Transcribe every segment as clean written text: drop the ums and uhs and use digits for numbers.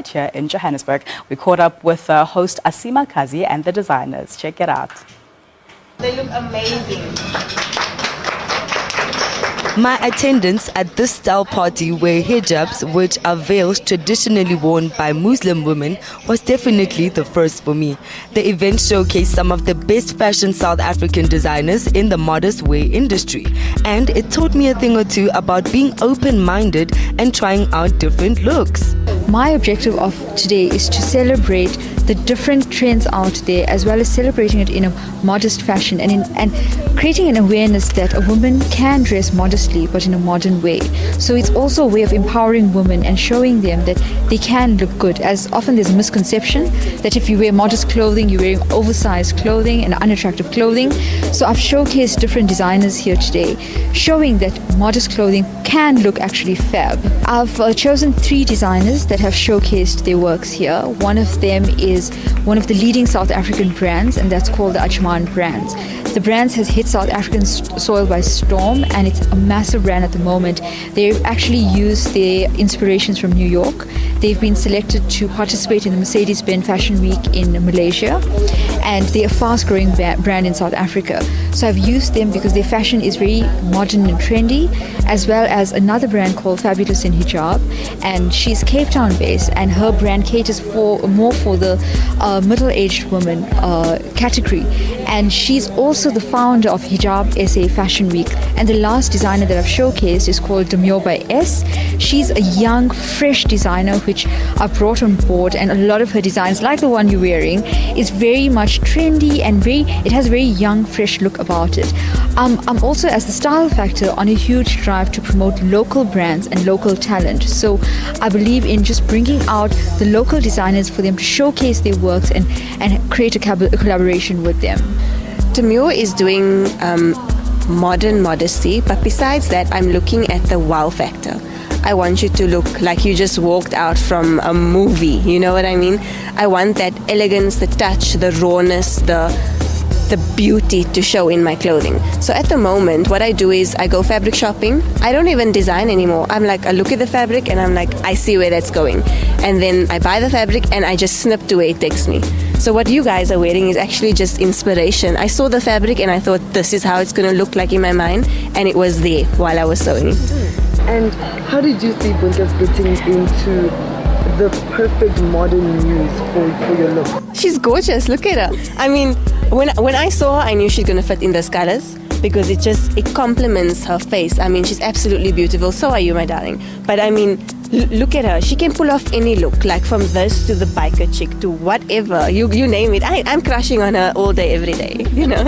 right here in Johannesburg. We caught up with host Asima Kazi and the designers. Check it out. They look amazing. My attendance at this style party where hijabs, which are veils traditionally worn by Muslim women, was definitely the first for me. The event showcased some of the best fashion South African designers in the modest wear industry, and it taught me a thing or two about being open-minded and trying out different looks. My objective of today is to celebrate the different trends out there, as well as celebrating it in a modest fashion and creating an awareness that a woman can dress modestly but in a modern way. So it's also a way of empowering women and showing them that they can look good, as often there's a misconception that if you wear modest clothing, you're wearing oversized clothing and unattractive clothing. So I've showcased different designers here today, showing that modest clothing can look actually fab. I've chosen 3 designers that have showcased their works here. One of them is one of the leading South African brands, and that's called the Ajman brands. The brand has hit South African soil by storm, and it's a massive brand at the moment. They've actually used their inspirations from New York. They've been selected to participate in the Mercedes-Benz Fashion Week in Malaysia, and they're a fast-growing brand in South Africa. So I've used them because their fashion is very modern and trendy, as well as another brand called Fabulous in Hijab, and she's Cape Town based, and her brand caters more for the middle-aged woman category, and she's also the founder of Hijab SA Fashion Week. And the last designer that I've showcased is called Demure by S. She's a young, fresh designer which I've brought on board, and a lot of her designs, like the one you're wearing, is very much trendy and it has a very young, fresh look about it. I'm also, as the style factor, on a huge drive to promote local brands and local talent. So I believe in just bringing out the local designers for them to showcase their works and create a collaboration with them. Demure is doing modern modesty, but besides that, I'm looking at the wow factor. I want you to look like you just walked out from a movie, you know what I mean? I want that elegance, the touch, the rawness, the beauty to show in my clothing. So at the moment, what I do is I go fabric shopping. I don't even design anymore. I'm like, I look at the fabric and I'm like, I see where that's going. And then I buy the fabric and I just snip to where it takes me. So what you guys are wearing is actually just inspiration. I saw the fabric and I thought this is how it's going to look like in my mind, and it was there while I was sewing it. And how did you see Bunta fitting into the perfect modern muse for your look? She's gorgeous. Look at her. I mean, when I saw her, I knew she's going to fit in those colors because it complements her face. I mean, she's absolutely beautiful. So are you, my darling. But I mean, look at her. She can pull off any look, like from this to the biker chick to whatever. You name it. I'm crushing on her all day, every day, you know.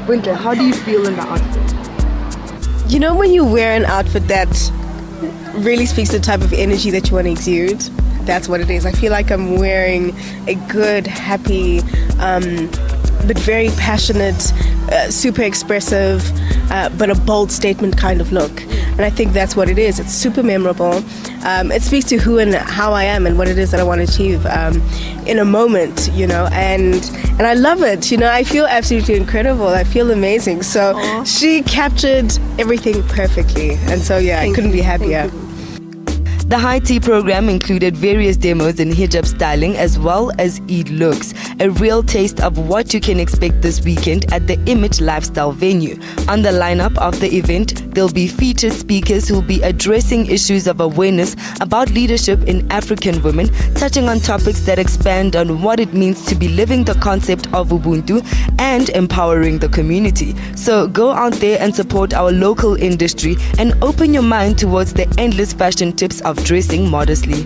Bunta, how do you feel in the outfit? You know, when you wear an outfit that really speaks the type of energy that you want to exude, that's what it is. I feel like I'm wearing a good, happy, but very passionate, super expressive, but a bold statement kind of look. And I think that's what it is. It's super memorable. It speaks to who and how I am and what it is that I want to achieve in a moment, you know, and I love it. You know, I feel absolutely incredible. I feel amazing. So she captured everything perfectly. And so, yeah, I couldn't be happier. The high tea program included various demos in hijab styling as well as Eid looks, a real taste of what you can expect this weekend at the Image Lifestyle venue. On the lineup of the event, there'll be featured speakers who'll be addressing issues of awareness about leadership in African women, touching on topics that expand on what it means to be living the concept of Ubuntu and empowering the community. So go out there and support our local industry and open your mind towards the endless fashion tips of dressing modestly.